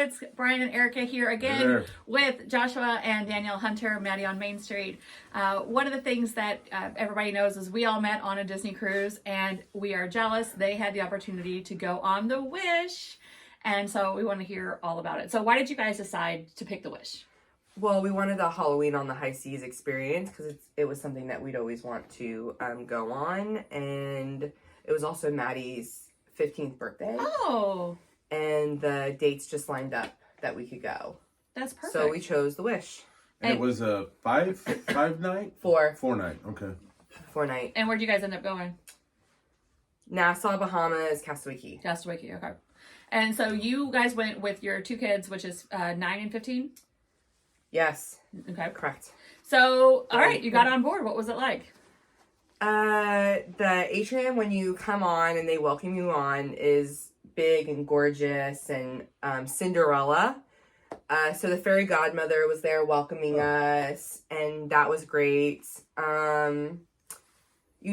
kids. Brian and Erica here again with Joshua and Danielle Hunter, Maddie on Main Street. One of the things that everybody knows is we all met on a Disney cruise, and we are jealous. They had the opportunity to go on the Wish, and so we want to hear all about it. So why did you guys decide to pick the Wish? Well, we wanted the Halloween on the High Seas experience because it was something that we'd always want to go on, and it was also Maddie's 15th birthday. Oh. And the dates just lined up that we could go. That's perfect. So we chose the Wish. And it was a five night? Four night, okay. 4 night. And where'd you guys end up going? Nassau, Bahamas, Castaway Key. Castaway Key, okay. And so you guys went with your two kids, which is 9 and 15? Yes. Okay. Correct. So, all right, you got on board. What was it like? The Atrium, when you come on and they welcome you on, is big and gorgeous and Cinderella. So the fairy godmother was there welcoming us, and that was great. You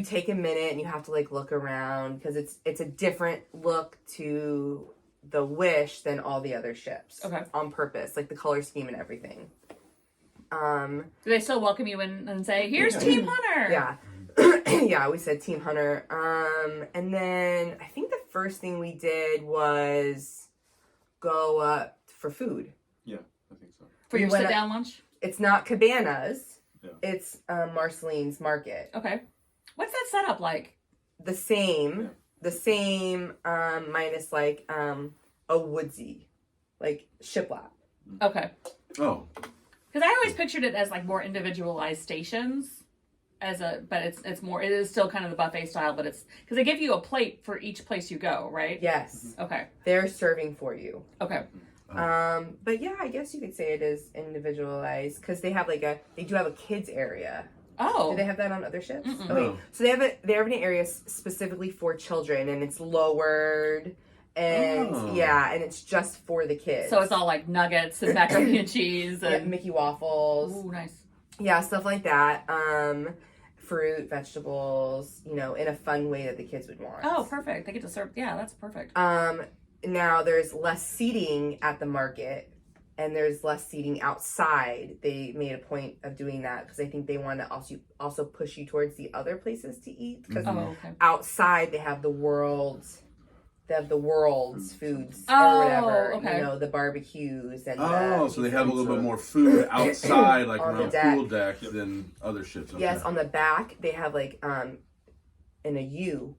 take a minute and you have to like look around because it's a different look to the Wish than all the other ships. Okay. On purpose, like the color scheme and everything. Do they still welcome you and say, "Here's Team Hunter"? Yeah. Yeah, we said Team Hunter. And then I think the first thing we did was go up for food. Yeah, I think so. For your sit-down lunch? It's not Cabanas. Yeah. It's Marceline's Market. Okay. What's that setup like? The same, minus like a woodsy, like shiplap. Okay. Oh. Because I always pictured it as like more individualized stations. But it is still kind of the buffet style, but it's because they give you a plate for each place you go, right? Yes. Okay. They're serving for you. Okay. But yeah, I guess you could say it is individualized because they do have a kids area. Oh. Do they have that on other ships? Mm-mm. Okay. So they have an area specifically for children, and it's lowered, and and it's just for the kids. So it's all like nuggets and macaroni and cheese and Mickey waffles. Ooh, nice. Yeah, stuff like that. Fruit, vegetables, in a fun way that the kids would want. Oh, perfect. They get to serve. Yeah, that's perfect. Now there's less seating at the market, and there's less seating outside. They made a point of doing that because I think they want to also push you towards the other places to eat. Because outside they have the world's foods or whatever. Okay. The barbecues and so they have a little bit more food outside, like on the pool deck, than other ships. Okay. Yes, on the back they have like in a U,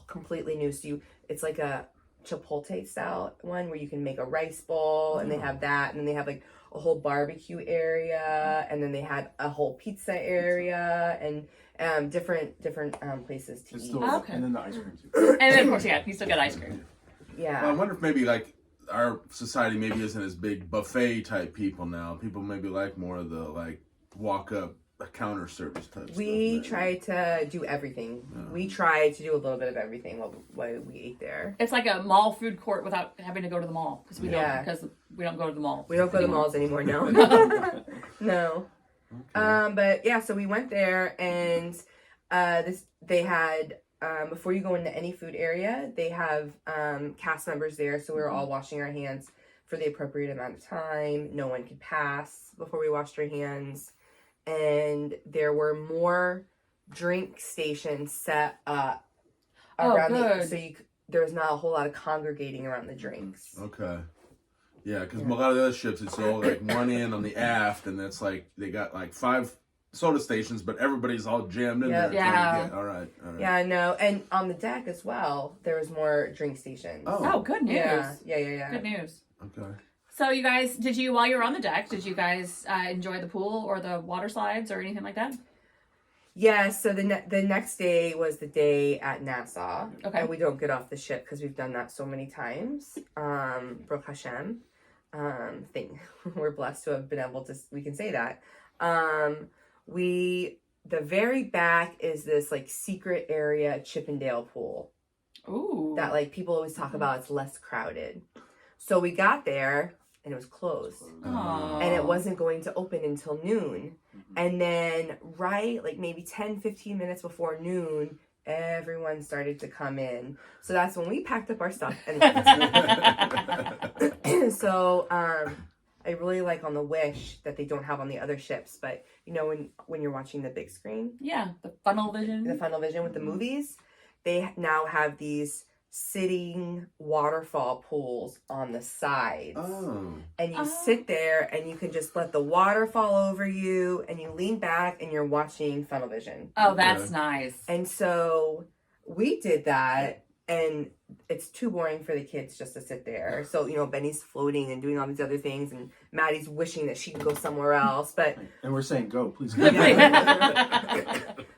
completely new. So it's like a Chipotle style one where you can make a rice bowl, and they have that, and then they have like a whole barbecue area, and then they had a whole pizza area, and different places to eat. Okay. And then the ice cream too. And then of course, you still get ice cream. Yeah. Well, I wonder if maybe like our society maybe isn't as big buffet type people now. People maybe like more of the like walk up counter service type stuff. We try to do everything. Yeah. We try to do a little bit of everything while we ate there. It's like a mall food court without having to go to the mall because we don't go to the mall. We don't go to the malls anymore. No. No. Okay. But yeah, so we went there, and they had before you go into any food area, they have cast members there, so we were all washing our hands for the appropriate amount of time. No one could pass before we washed our hands, and there were more drink stations set up around so there was not a whole lot of congregating around the drinks. Okay. Yeah, because a lot of the other ships, it's all like one end on the aft, and that's like they got like 5 soda stations, but everybo's all jammed in there. Yeah. All right. Yeah, no, and on the deck as well, there was more drink stations. Oh, good news. Yeah. Good news. Okay. So you guys, while you were on the deck, did you guys enjoy the pool or the water slides or anything like that? Yeah, so the next day was the day at Nassau. Okay. And we don't get off the ship because we've done that so many times. Baruch Hashem. We're blessed to have been able to, we can say that. The very back is this like secret area Chippendale pool. Ooh. That like people always talk about. It's less crowded. So we got there and it was closed. Aww. And it wasn't going to open until noon. And then right like maybe 10-15 minutes before noon, everyone started to come in. So that's when we packed up our stuff and so I really like on the Wish that they don't have on the other ships, but you know when you're watching the big screen, the funnel vision, with the movies, they now have these sitting waterfall pools on the sides. Oh. And you sit there and you can just let the water fall over you and you lean back and you're watching funnel vision. Oh, that's nice. And so we did that, and it's too boring for the kids just to sit there. So, you know, Benny's floating and doing all these other things, and Maddie's wishing that she can go somewhere else. But And we're saying, go, please go.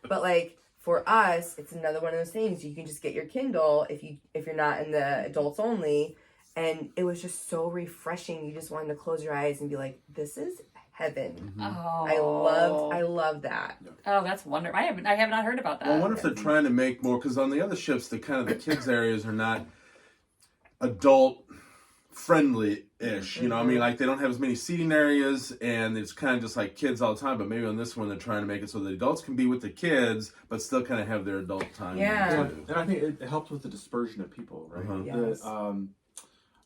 but like for us, it's another one of those things. You can just get your Kindle if you're not in the adults only. And it was just so refreshing. You just wanted to close your eyes and be like, this is heaven. Oh, I love that. Oh, that's wonderful. I have not heard about that. Well, I wonder if they're trying to make more, because on the other ships, the kids areas are not adult friendly-ish. You know, I mean, like they don't have as many seating areas, and it's kind of just like kids all the time. But maybe on this one, they're trying to make it so the adults can be with the kids, but still kind of have their adult time. Yeah. too. And I think it helps with the dispersion of people, right? Uh-huh. Yes.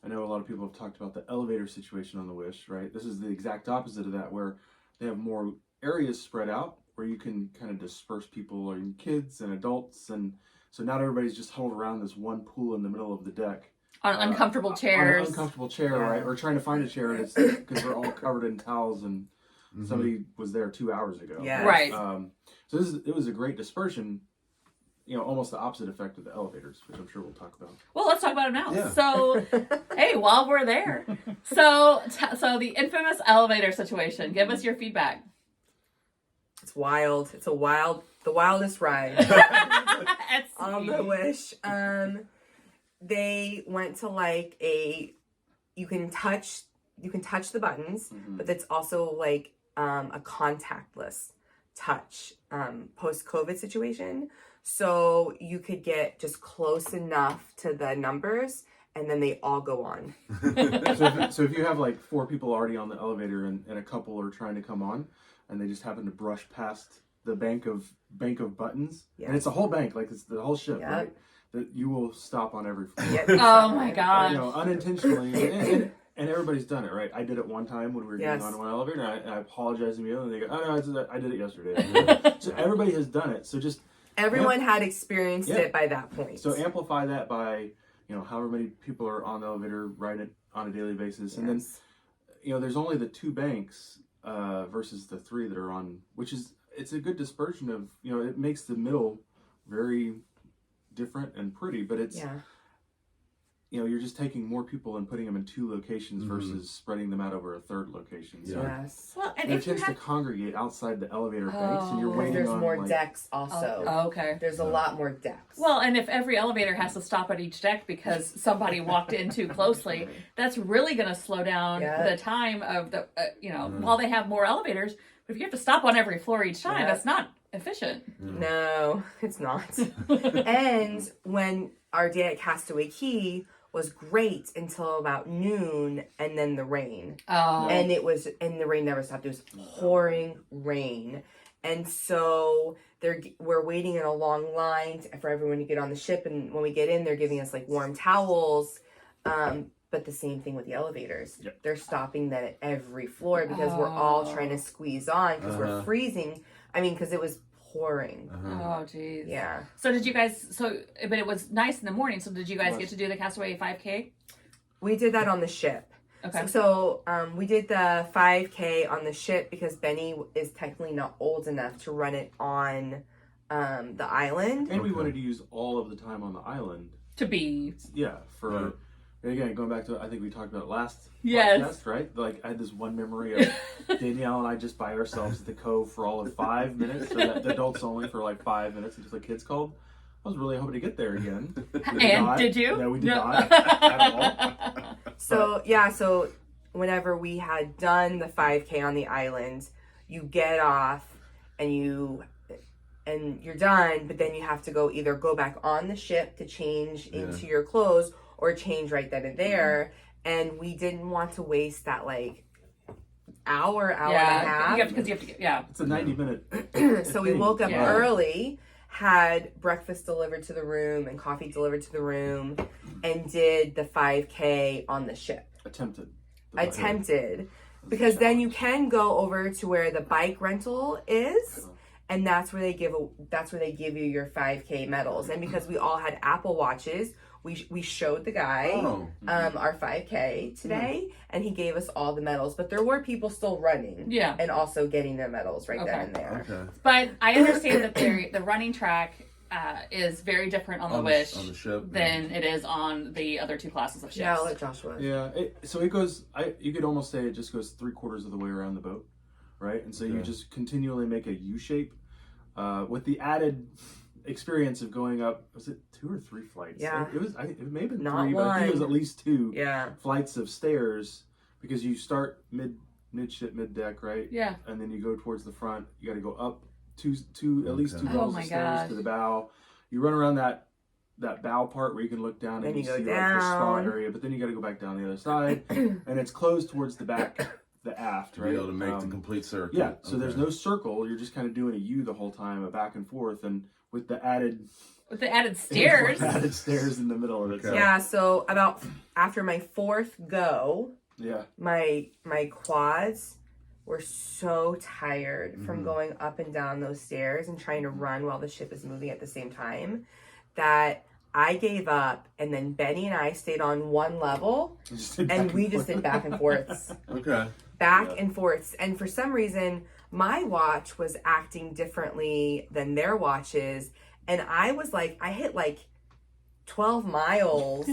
I know a lot of people have talked about the elevator situation on the Wish, right? This is the exact opposite of that, where they have more areas spread out where you can kind of disperse people, or kids and adults, and so not everybody's just huddled around this one pool in the middle of the deck. On uncomfortable chairs. On an uncomfortable chair, right? Or trying to find a chair, and it's because we're all covered in towels, and somebody was there 2 hours ago. Yes. Right. So it was a great dispersion. You know, almost the opposite effect of the elevators, which I'm sure we'll talk about. Well, let's talk about it now. Yeah. So, hey, while we're there, so the infamous elevator situation. Give us your feedback. It's wild. It's the wildest ride At on sea. the Wish. They went to like you can touch the buttons, but it's also like a contactless touch post-COVID situation. So you could get just close enough to the numbers, and then they all go on. So if you have like 4 people already on the elevator, and a couple are trying to come on, and they just happen to brush past the bank of buttons, and it's a whole bank, like it's the whole ship, right? That you will stop on every floor. Yep. Oh my gosh. You know, unintentionally, and everybody's done it, right? I did it one time when we were getting on one elevator, and I apologized immediately, and they go, "Oh no, I did it yesterday." So everybody has done it. So just everyone had experienced it by that point. So amplify that by, you know, however many people are on the elevator riding it on a daily basis, and then, you know, there's only the 2 banks versus the 3 that are on, which is, it's a good dispersion of, you know, it makes the middle very different and pretty, but it's, you know, you're just taking more people and putting them in 2 locations versus spreading them out over a 3rd location. So Well, and it if you tends to congregate outside the elevator banks, and you're because waiting there's on more like, decks also. Oh, okay. There's a lot more decks. Well, and if every elevator has to stop at each deck because somebody walked in too closely, that's really going to slow down the time of the, you know, while they have more elevators. But if you have to stop on every floor each time, that's not efficient. No, it's not. And when our day at Castaway Key was great until about noon, and then the rain. And the rain never stopped. It was pouring rain. And so we're waiting in a long line for everyone to get on the ship, and when we get in, they're giving us like warm towels. But the same thing with the elevators. Yep. They're stopping that at every floor because we're all trying to squeeze on because we're freezing. I mean, because it was pouring. Oh, geez. Yeah. So did you guys, but it was nice in the morning, so did you guys get to do the Castaway 5K? We did that on the ship. Okay. So we did the 5K on the ship because Benny is technically not old enough to run it on the island. And we wanted to use all of the time on the island. To be. Yeah, for... And again, going back to, I think we talked about it last Yes. podcast, right? Like, I had this one memory of Danielle and I just by ourselves at the Cove for all of 5 minutes, so that the adults only for like 5 minutes until the kids called. I was really hoping to get there again. Did you? No, we did not at all. So whenever we had done the 5K on the island, you get off and you're done, but then you have to either go back on the ship to change into your clothes or change right then and there. And we didn't want to waste that like hour and a half. Because you have to get, It's a 90-minute. So we woke up early, had breakfast delivered to the room and coffee delivered to the room and did the 5K on the ship. Attempted. Because then you can go over to where the bike rental is, and that's where they give you your 5K medals. And because we all had Apple Watches, we showed the guy our 5K today, and he gave us all the medals. But there were people still running, and also getting their medals right then and there. Okay. But I understand that the running track is very different on the Wish on the ship than it is on the other two classes of ships. Yeah, I'll let Joshua. Yeah, so it goes. You could almost say it just goes 3/4 of the way around the boat, right? And so you just continually make a U shape, with the added experience of going up. Was it 2 or 3 flights? Yeah, it may have been not 3, one. but I think it was at least 2. Yeah, flights of stairs, because you start midship, mid deck, right? Yeah, and then you go towards the front. You got to go up at least 2 levels of stairs to the bow. You run around that bow part where you can look down and you see like the straw area, but then you got to go back down the other side, and it's closed towards the back, the aft, right? To be able to make the complete circle. Yeah, so there's no circle. You're just kind of doing a U the whole time, a back and forth, and with the added stairs. added stairs in the middle of it. Okay. Yeah, so about after my 4th go, my quads were so tired from going up and down those stairs and trying to run while the ship is moving at the same time that I gave up, and then Benny and I stayed on one level and we just did back and forths. Okay. Back and forths. And for some reason, my watch was acting differently than their watches. And I was like, I hit like 12 miles.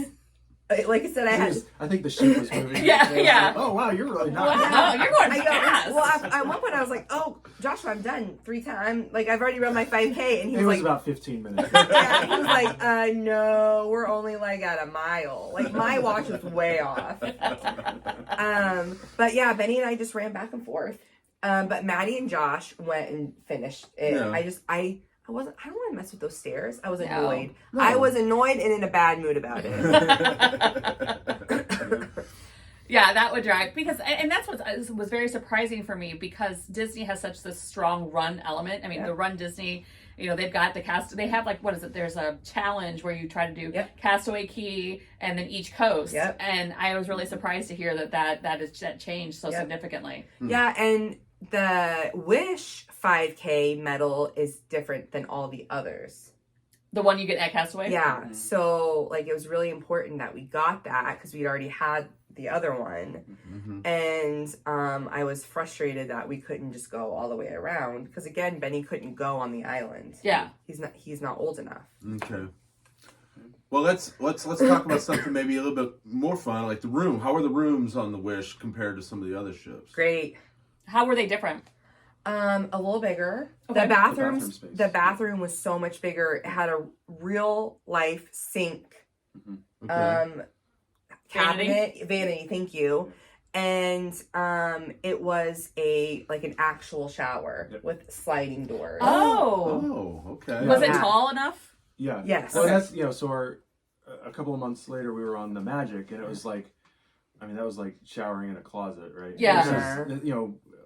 Like I said, I think the ship was moving. Yeah. Oh wow, you're really not. Wow, you're going fast. Well, at one point I was like, "Oh, Joshua, I'm done 3 times. Like I've already run my 5K," and he was like, about 15 minutes. "Yeah." He was like, "No, we're only like at a mile. Like my watch was way off." But yeah, Benny and I just ran back and forth. But Maddie and Josh went and finished it. Yeah. I don't want to mess with those stairs. I was annoyed. No. I was annoyed and in a bad mood about it. Yeah, that would drag and that's what was very surprising for me, because Disney has such this strong run element. I mean, the Run Disney, they've got they have like, what is it? There's a challenge where you try to do Castaway Key and then each coast. Yep. And I was really surprised to hear that changed so significantly. Yeah, and the Wish 5K medal is different than all the others. The one you get at Castaway? Yeah, so like it was really important that we got that because we'd already had the other one. And I was frustrated that we couldn't just go all the way around because again, Benny couldn't go on the island. Yeah. He's not old enough. Okay. Well, let's talk about something maybe a little bit more fun, like the room. How are the rooms on the Wish compared to some of the other ships? Great. How were they different? A little bigger. Okay. The bathroom was so much bigger. It had a real life sink. Okay. Cabinet, vanity, thank you. And it was an actual shower with sliding doors. Oh. Okay. Was it tall enough? Yeah. Yes. Well, that's so a couple of months later we were on the Magic, and it was like, that was like showering in a closet, right? Yeah.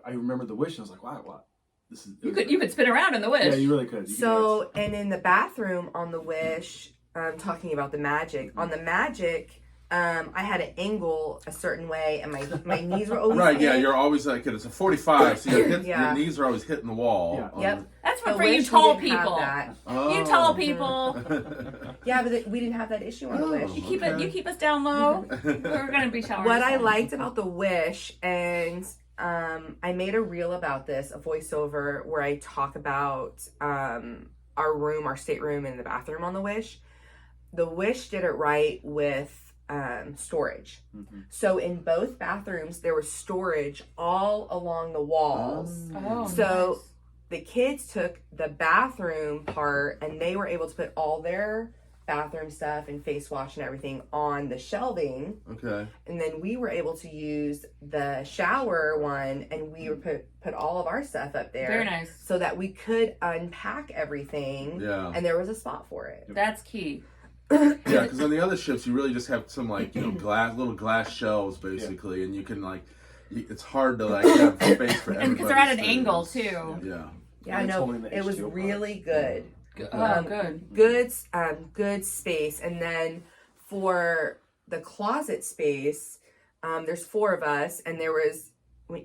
I remember the Wish, and I was like, wow, this is. You could spin around in the Wish. Yeah, you really could. And in the bathroom on the Wish, talking about the Magic, on the Magic, I had an angle a certain way, and my knees were always right. in. Yeah, you're always like it's a 45, so your knees are always hitting the wall. Yeah. Yep. That's for you tall people. Oh. You tall people. Yeah, but we didn't have that issue on the Wish. You keep us down low. We're gonna be showering. What I liked about the Wish, and I made a reel about this, a voiceover where I talk about our stateroom, and the bathroom on the Wish. The Wish did it right with storage. So in both bathrooms there was storage all along the walls. So nice. The kids took the bathroom part and they were able to put all their bathroom stuff and face wash and everything on the shelving. Okay. And then we were able to use the shower one, and we were put all of our stuff up there. Very nice. So that we could unpack everything. Yeah. And there was a spot for it. That's key. Yeah, because on the other ships you really just have some little glass shelves basically, and you can it's hard to have space for everybody. And because they're at an angle too. Yeah. Yeah, no, it was really good. Good space. And then for the closet space, there's 4 of us, and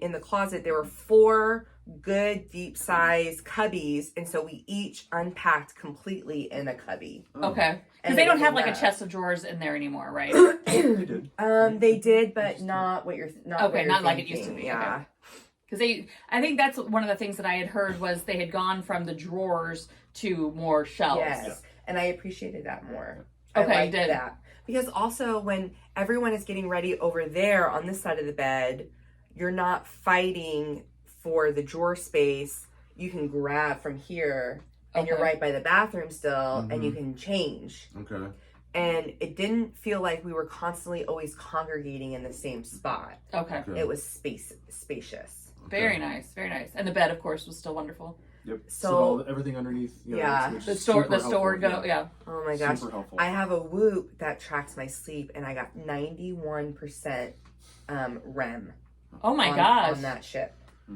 in the closet there were 4 good deep size cubbies, and so we each unpacked completely in a cubby. Okay. Because they don't have like a chest of drawers in there anymore, right? They did. They did, but not what you're not like it used to be. Yeah. Because I think that's one of the things that I had heard was they had gone from the drawers to more shelves. Yes, and I appreciated that more. Okay, I you did. that. Because also when everyone is getting ready over there on this side of the bed, you're not fighting for the drawer space. You can grab from here, and you're right by the bathroom still, and you can change. Okay. And it didn't feel like we were constantly always congregating in the same spot. Okay. It was spacious. Very nice, very nice. And the bed, of course, was still wonderful. Yep. So everything underneath. Yeah. It's The super store helpful. yeah. Oh my gosh. Super helpful. I have a Whoop that tracks my sleep, and I got 91% REM. Oh my gosh. On that ship.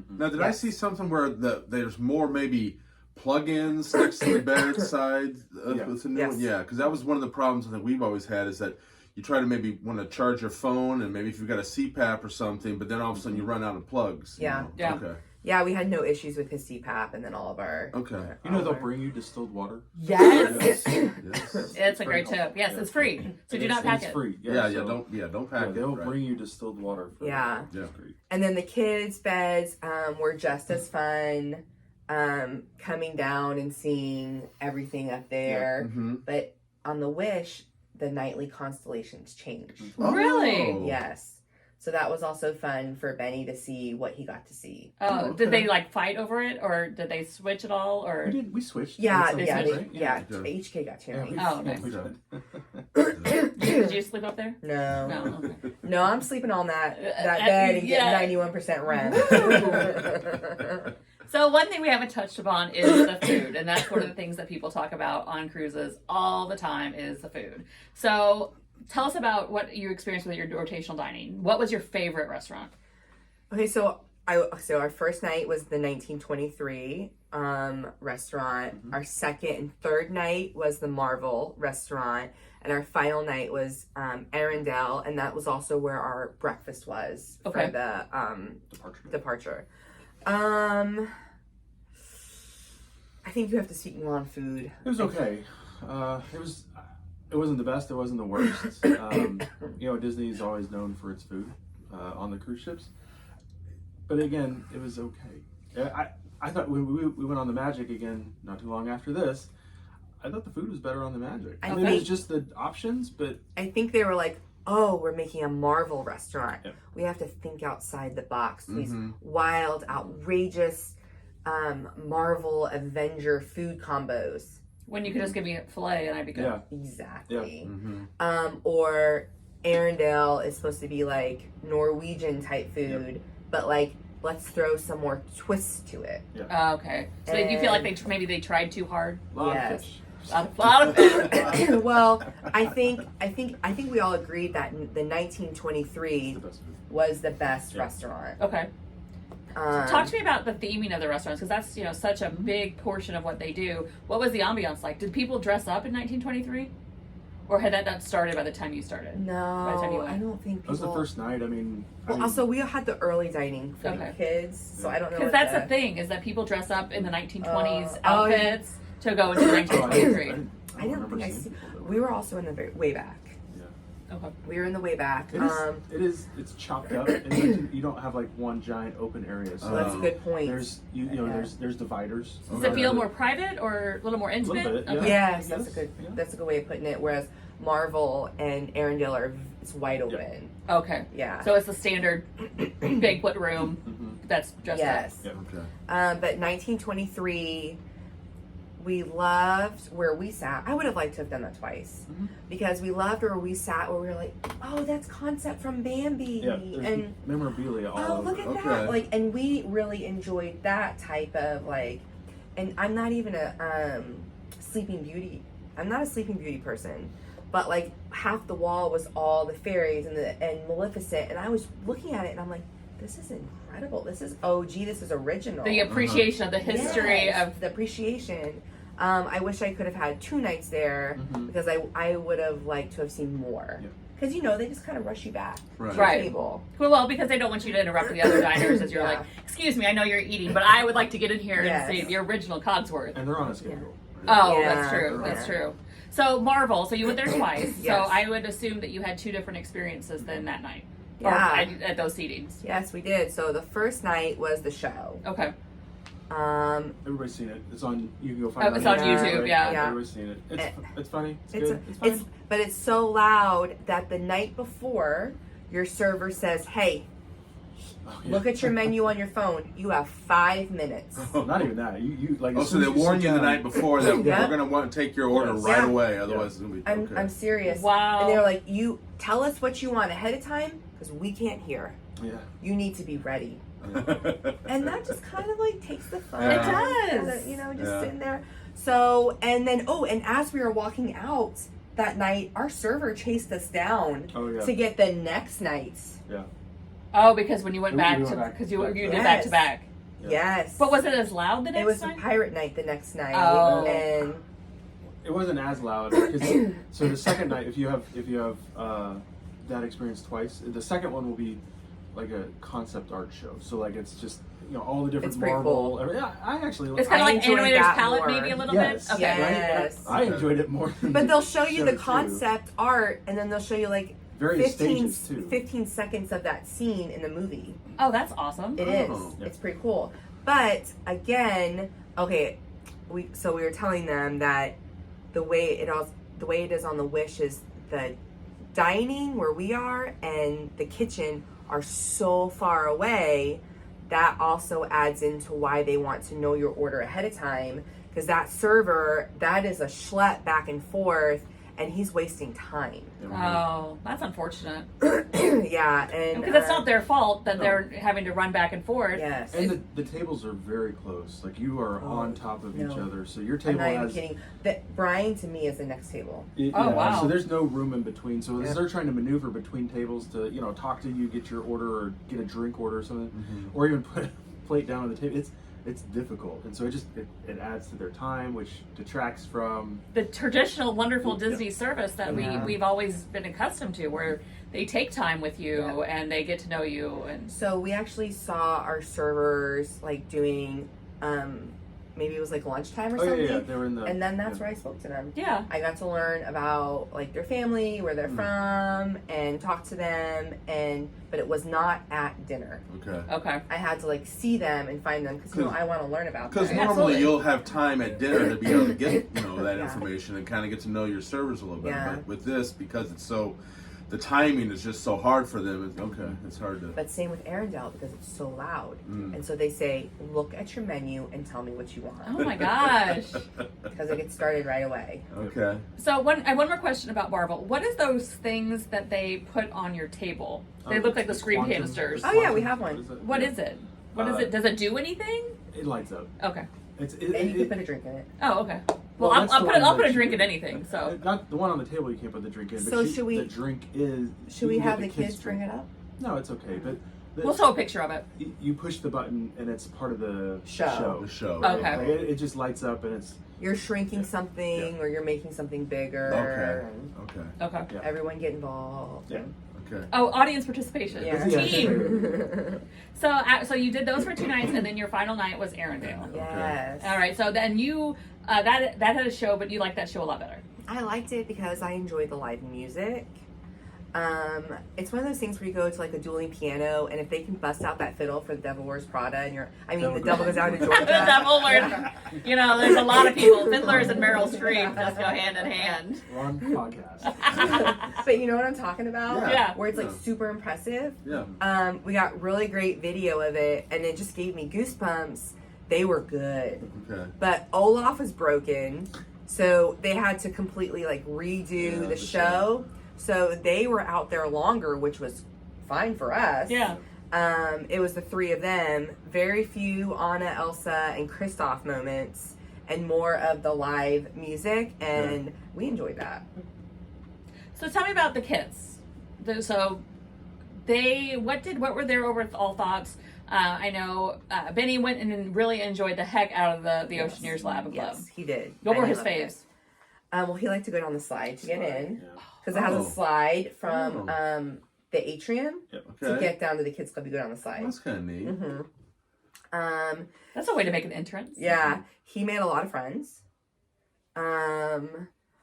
Now, did I see something where there's more maybe plug-ins next to the bedside? With the new one? Yeah, because that was one of the problems that we've always had is that you try to maybe want to charge your phone, and maybe if you've got a CPAP or something, but then all of a sudden you run out of plugs. Yeah. Yeah. Okay. Yeah, we had no issues with his CPAP, and then all of our. Okay. You know they'll bring you distilled water. Yes. Yes. It's a great tip. Yes, it's free. So do not pack it's it. free. Don't pack it. They'll right. bring you distilled water. Yeah. Yeah. Great. And then the kids' beds were just as fun. Coming down and seeing everything up there, but on the Wish, the nightly constellations changed. Oh. Really? Yes. So that was also fun for Benny to see what he got to see. Oh, did they like fight over it, or did they switch at all, or? We switched. Yeah, They yeah, switched, they, right? yeah. Okay. Each kid got two nights. Oh, nice. We did. Did you sleep up there? No. No. Okay. No, I'm sleeping on that bed and getting 91% rent. So one thing we haven't touched upon is the food, and that's one of the things that people talk about on cruises all the time is the food. So tell us about what you experienced with your rotational dining. What was your favorite restaurant? Okay, so our first night was the 1923 restaurant. Our second and third night was the Marvel restaurant, and our final night was Arendelle, and that was also where our breakfast was for the departure. I think you have to speak more on food. It was okay. It wasn't the best. It wasn't the worst. Disney's always known for its food on the cruise ships. But again, it was okay. I thought when we went on the Magic again not too long after this, I thought the food was better on the Magic. I mean, it was just the options, but I think they were like, oh, we're making a Marvel restaurant. Yep. We have to think outside the box. These wild, outrageous Marvel Avenger food combos. When you could just give me a filet and I'd be good. yeah. Exactly. Yeah. Or Arendelle is supposed to be like Norwegian type food, but like let's throw some more twists to it. Oh, okay. So you feel like they tried too hard? A lot Yes. of fish. A lot of it. Well, I think we all agreed that the 1923 The best food. was the best restaurant. Okay. Talk to me about the theming of the restaurants, because that's such a big portion of what they do. What was the ambiance like? Did people dress up in 1923, or had that not started by the time you started? No, By the time you went? I don't think people. That was the first night. Well, also we had the early dining for the kids, so I don't know. Because that's the thing is that people dress up in the 1920s Oh, yeah. outfits to go into 1923. I don't think I see. We were also in the way back. Okay. We were in the way back. It's chopped up, and you don't have like one giant open area. So That's a good point. there's there's dividers. Does it feel more private or a little more intimate? bit, yeah. Okay. Yes, Yes, that's a good way of putting it. Whereas Marvel and Arendelle it's wide open. Okay. Yeah. So it's the standard banquet room that's dressed Yes. Yep. Okay. But 1923, we loved where we sat. I would have liked to have done that twice because we loved where we sat, where we were like, "Oh, that's concept from Bambi," Yeah, there's and memorabilia all oh, over. look at Okay. that! Like, and we really enjoyed that type of like. And I'm not even a Sleeping Beauty. I'm not a Sleeping Beauty person, but like half the wall was all the fairies and Maleficent, and I was looking at it and I'm like, this is incredible. This is OG. This is original. up. The appreciation of the history Yes, of the appreciation. I wish I could have had 2 nights there because I would have liked to have seen more. Because, they just kind of rush you back to the table. Well, because they don't want you to interrupt the other diners as you're like, excuse me, I know you're eating, but I would like to get in here and see the original Cogsworth. And they're on a schedule. Oh, that's true. That's true. So, Marvel, so you went there twice. Yes. So, I would assume that you had 2 different experiences then that night. Yeah. Or at those seatings. Yes, we did. So, the first night was the show. Okay. Everybody's seen it. It's on. You can go find it. It's on YouTube. Right? Yeah. Everybody's seen it. It's funny. It's good. It's funny. But it's so loud that the night before, your server says, "Hey, look at your menu on your phone. You have 5 minutes." Not even that. You like. Oh, so they warn you the night before that we're gonna want to take your order right away. Otherwise, it's gonna be. I'm serious. Wow. And they're like, "You tell us what you want ahead of time because we can't hear. Yeah. You need to be ready." And that just kind of like takes the fun. It does. Just sitting there. So, and then, and as we were walking out that night, our server chased us down to get the next night. Yeah. Oh, because when you went back because you did back to back. Yes. But was it as loud the next night? It was the pirate night the next night. Oh. And it wasn't as loud. So the second night, if you have that experience twice, the second one will be like a concept art show. So like it's just all the different Marvel. Cool. Yeah, I actually. It's kind of like Animator's Palette, more. maybe a little Yes. bit. Okay. Yes. I enjoyed it more. But they'll show you the too. concept art, and then they'll show you like various stages too. 15 seconds of that scene in the movie. Oh, that's awesome. It is. Yeah. It's pretty cool. But again, okay, we were telling them that the way it is on the Wish is the dining where we are and the kitchen are so far away. That also adds into why they want to know your order ahead of time, because that server, that is a schlep back and forth, and he's wasting time. Oh, that's unfortunate. Yeah, and because it's not their fault that they're having to run back and forth. Yes, and the tables are very close. Like you are on top of each other, so your table I'm not has. even kidding. That Brian to me is the next table. Wow! So there's no room in between. So as they're trying to maneuver between tables to talk to you, get your order or get a drink order or something, or even put a plate down on the table, it's difficult, and so it adds to their time, which detracts from the traditional wonderful Disney service that we've always been accustomed to, where they take time with you and they get to know you. And so we actually saw our servers like doing maybe it was like lunchtime or something. Yeah, they were in the, and then that's where I spoke to them. Yeah, I got to learn about like their family, where they're from, and talk to them. But it was not at dinner. Okay. I had to like see them and find them because I want to learn about them. Because normally you'll have time at dinner to be able to get that information and kind of get to know your servers a little bit. Yeah. But with this, because it's the timing is just so hard for them. It's hard to. But same with Arendelle because it's so loud, and so they say, look at your menu and tell me what you want. Oh my gosh! Because it gets started right away. Okay. So I have one more question about Marvel. What is those things that they put on your table? They look like the screen canisters. Oh yeah, we have one. What is it? What is it? Does it do anything? It lights up. Okay. And you can put a drink in it. Oh, okay. Well, that's I'll put a drink in anything. So not the one on the table. You can't put the drink in. So But should we? The drink is. Should we have the kids bring it up? No, it's okay. But we'll show a picture of it. You push the button and it's part of the show. The show. Okay. Like, it just lights up and it's. You're shrinking something, or you're making something bigger. Okay. Okay. Yeah. Everyone get involved. Yeah. Okay. Oh, audience participation. Yeah. Team. So you did those for 2 nights, and then your final night was Arendelle. Yes. All right. So then you that had a show, but you liked that show a lot better. I liked it because I enjoy the live music. It's one of those things where you go to like a dueling piano, and if they can bust out that fiddle for the Devil Wears Prada, and the Devil Goes Down to Georgia. The Devil Wears. There's a lot of people. Fiddlers and Meryl Streep just go hand in hand. Wrong podcast. But you know what I'm talking about? Yeah. Where it's like super impressive. Yeah. We got really great video of it, and it just gave me goosebumps. They were good. Okay. But Olaf was broken, so they had to completely like redo the show. So they were out there longer, which was fine for us. Yeah. It was the 3 of them. Very few Anna, Elsa, and Kristoff moments, and more of the live music, and we enjoyed that. So tell me about the kids. So what were their overall thoughts I know Benny went and really enjoyed the heck out of the Oceaneers Lab Club. Yes, he did. What were Benny his loved it. faves? Well, he liked to go down the slide to get in Yeah. because it has Oh. a slide from Oh. the Atrium to Okay. get down to the kids club. You go down the slide. That's kind of neat. Mm-hmm. That's a way to make an entrance. Yeah, he made a lot of friends.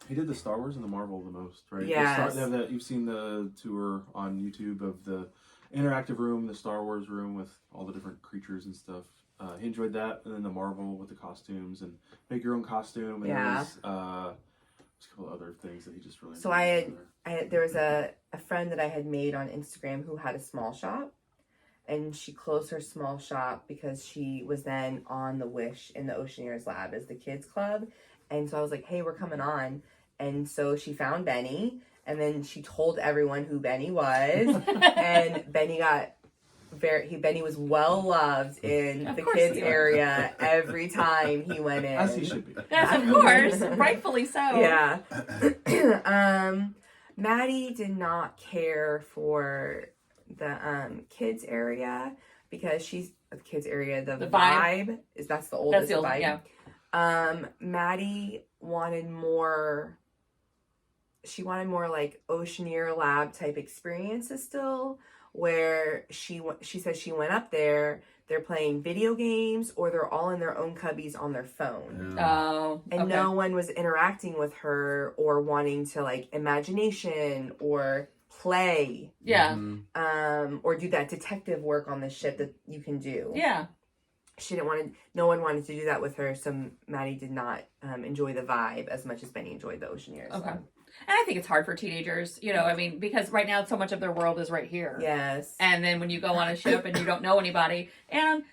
He did the Star Wars and the Marvel the most, right? Yes. They have that. You've seen the tour on YouTube of the interactive room, the Star Wars room with all the different creatures and stuff. He enjoyed that, and then the Marvel with the costumes and make your own costume. And Yeah. there's a couple of other things that he just really. So enjoyed. there was a friend that I had made on Instagram who had a small shop, and she closed her small shop because she was then on the Wish in the Oceaneers Lab as the kids club. And so I was like, hey, we're coming on. And so she found Benny, and then she told everyone who Benny was. And Benny got Benny was well loved in Of the course kids he was. area every time he went in. As he should be. Yes, of course. Rightfully so. Yeah. Maddie did not care for the kids area because she's the kids area. The vibe is that's the oldest vibe. Yeah. Maddie wanted more. She wanted more like Oceaneer Lab type experiences still, where she says she went up there. They're playing video games or they're all in their own cubbies on their phone. Yeah. Oh. And okay. no one was interacting with her or wanting to like imagination or play Yeah. Mhm. or do that detective work on the ship that you can do. Yeah. No one wanted to do that with her, so Maddie did not enjoy the vibe as much as Benny enjoyed the Oceaneers. Okay. And I think it's hard for teenagers, I mean, because right now so much of their world is right here. Yes. And then when you go on a ship and you don't know anybody, and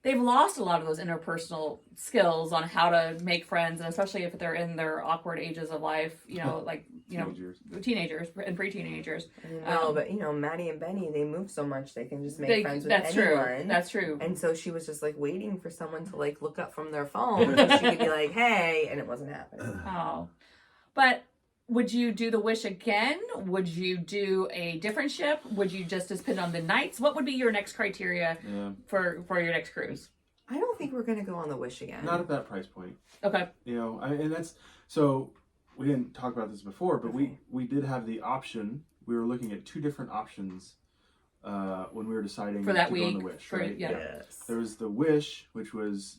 they've lost a lot of those interpersonal skills on how to make friends, and especially if they're in their awkward ages of life, teenagers and pre-teenagers. No, but Maddie and Benny, they move so much they can just make friends with that's anyone. True. That's true. And so she was just like waiting for someone to like look up from their phone so she could be like, "Hey," and it wasn't happening. Oh, but would you do the Wish again? Would you do a different ship? Would you just depend on the nights? What would be your next criteria for your next cruise? I don't think we're gonna go on the Wish again. Not at that price point. Okay. And that's so. We didn't talk about this before, but we did have the option. We were looking at two different options when we were deciding For that to week, go on the Wish. Right? yeah. Yes. There was the Wish, which was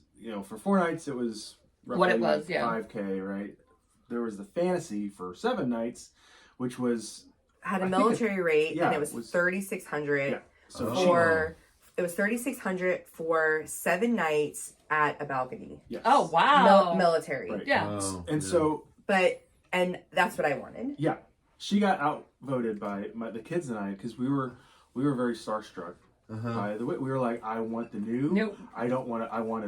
for 4 nights it was roughly What it was, yeah. $5,000, right? There was the Fantasy for 7 nights, which was Had a military rate, and it was was- $3,600 yeah. So Oh. for. It was $3,600 for 7 nights at a balcony. yes. Oh wow. Military. Right. Yeah. Oh, And yeah. so And that's what I wanted. yeah, she got outvoted by the kids and I because we were very starstruck. By the way, we were like, I want the new. Nope. I don't want to. I want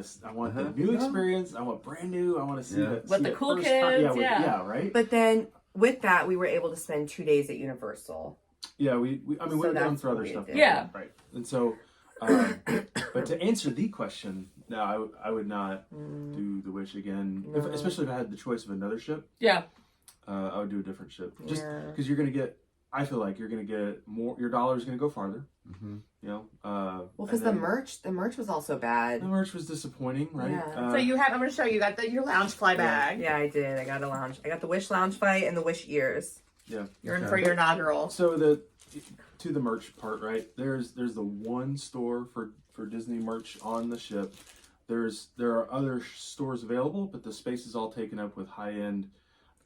the new experience. I want brand new. I want to see that. With see the it cool first kids, time. yeah. Yeah, right. But then with that, we were able to spend 2 days at Universal. Yeah, we I mean, So we're going that's for what other we stuff. did. Yeah. Right. And so, but to answer the question, no, I would not do the Wish again. No. Especially if I had the choice of another ship, Yeah. I would do a different ship. Just Yeah. because you're gonna get. I feel like you're gonna get more. Your dollar's gonna go farther. Well, because the merch was also bad. The merch was disappointing, right? Yeah. So I'm going to show you got your lounge fly bag. Yeah, I did. I got a lounge. I got the Wish lounge fight and the Wish ears. You're in for your inaugural. So to the merch part, right? There's the one store for Disney merch on the ship. There are other stores available, but the space is all taken up with high end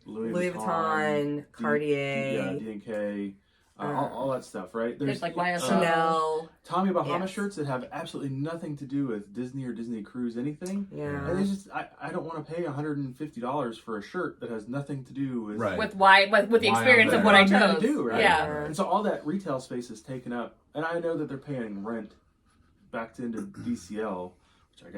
Louis Vuitton, Cartier, D&K, all that stuff, right? There's like YSL. Chanel. Tommy Bahama Yes. shirts that have absolutely nothing to do with Disney or Disney Cruise anything. Yeah. And it's just I don't want to pay $150 for a shirt that has nothing to do with Right. With the experience of I'm what I I'm gonna chose. do, right? Yeah. And so all that retail space is taken up, and I know that they're paying rent back into DCL, which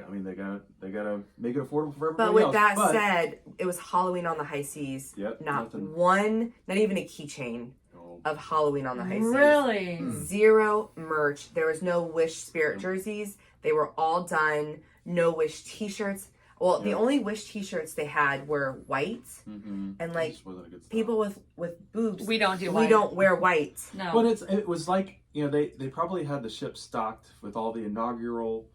they gotta make it affordable for everybody But with else. that said, it was Halloween on the high seas. Yep, Not nothing. one, not even a keychain No. of Halloween on the high seas. Really? Zero merch. There was no Wish Spirit jerseys. They were all done. No Wish t-shirts. Well, the only Wish t-shirts they had were white, and like Just wasn't a good style. people with boobs. We don't do we white. don't wear white. No. But it was like you know, they probably had the ship stocked with all the inaugural,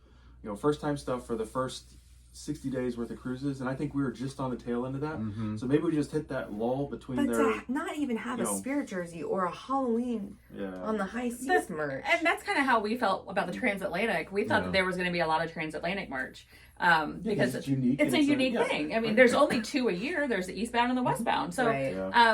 you know, first time stuff for the first 60 days worth of cruises, and I think we were just on the tail end of that. So maybe we just hit that lull between But their, to not even have a spirit jersey or a Halloween on the high seas merch. And that's kind of how we felt about the transatlantic. We thought that there was going to be a lot of transatlantic merch. Because it's unique. It's a unique thing. I mean, there's only 2 a year. There's the eastbound and the westbound. So,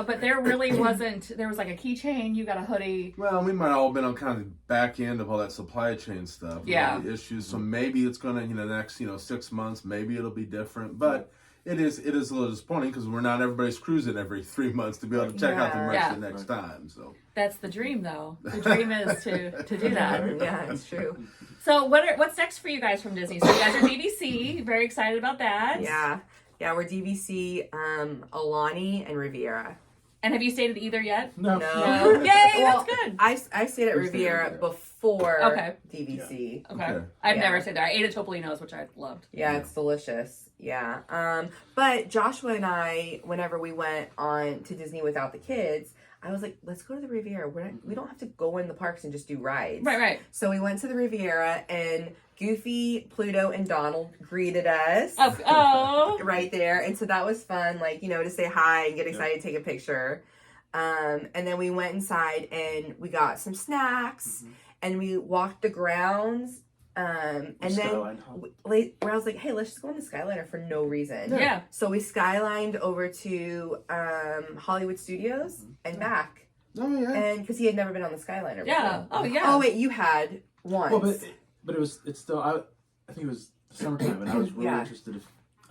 but there really wasn't. There was like a keychain. You got a hoodie. Well, we might all been on kind of the back end of all that supply chain stuff. Yeah. The issues. So maybe it's going to, the next, 6 months, maybe it'll be different. But it is a little disappointing because we're not everybody's cruising every 3 months to be able to check out the merch the next time. So that's the dream, though. The dream is to do that. Yeah, it's true. So what's next for you guys from Disney? So you guys are DVC. Very excited about that. Yeah, we're DVC, Alani, and Riviera. And have you stayed at either yet? No. Yay, that's good. I stayed at Riviera before DVC. Okay. I've never stayed there. I ate at Topolino's, which I loved. Yeah, it's delicious. Yeah. But Joshua and I, whenever we went on to Disney without the kids, I was like, let's go to the Riviera. We don't have to go in the parks and just do rides. Right. So we went to the Riviera, and Goofy, Pluto, and Donald greeted us. Oh. Right there. And so that was fun, to say hi and get excited to take a picture. And then we went inside and we got some snacks and we walked the grounds. And then where I was like, hey, let's just go on the Skyliner for no reason. Yeah. So we skylined over to Hollywood Studios and back. Oh yeah. And because he had never been on the Skyliner before. Oh yeah. Oh wait, you had once. Well, but it's still, I think it was summertime, and I was really interested to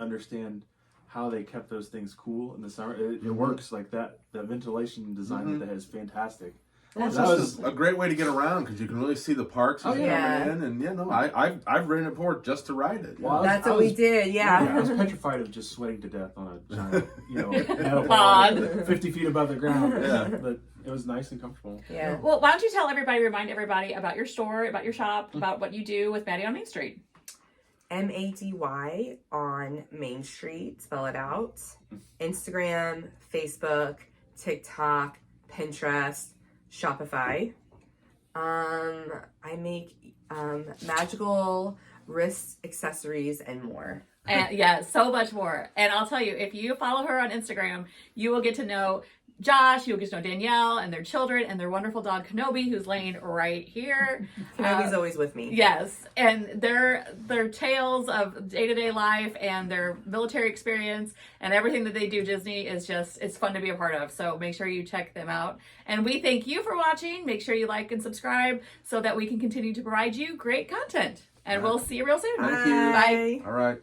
understand how they kept those things cool in the summer. It works like that. The ventilation design that is fantastic. Well, it's just a great way to get around because you can really see the parks as you're coming in, and I've ridden it before just to ride it. Well, that's what we did. Yeah. I was petrified of just sweating to death on a giant, metal pod 50 feet above the ground. But it was nice and comfortable. Yeah. Well, why don't you remind everybody about your store, about your shop, about what you do with Maddie on Main Street. MADY on Main Street. Spell it out. Instagram, Facebook, TikTok, Pinterest, Shopify. I make magical wrist accessories and more. And so much more. And I'll tell you, if you follow her on Instagram, you will get to know Josh, you'll get to know Danielle and their children and their wonderful dog Kenobi, who's laying right here. Kenobi's always with me. Yes, and their tales of day-to-day life and their military experience and everything that they do Disney is it's fun to be a part of. So make sure you check them out. And we thank you for watching. Make sure you like and subscribe so that we can continue to provide you great content. And we'll see you real soon. Thank you. Bye. All right.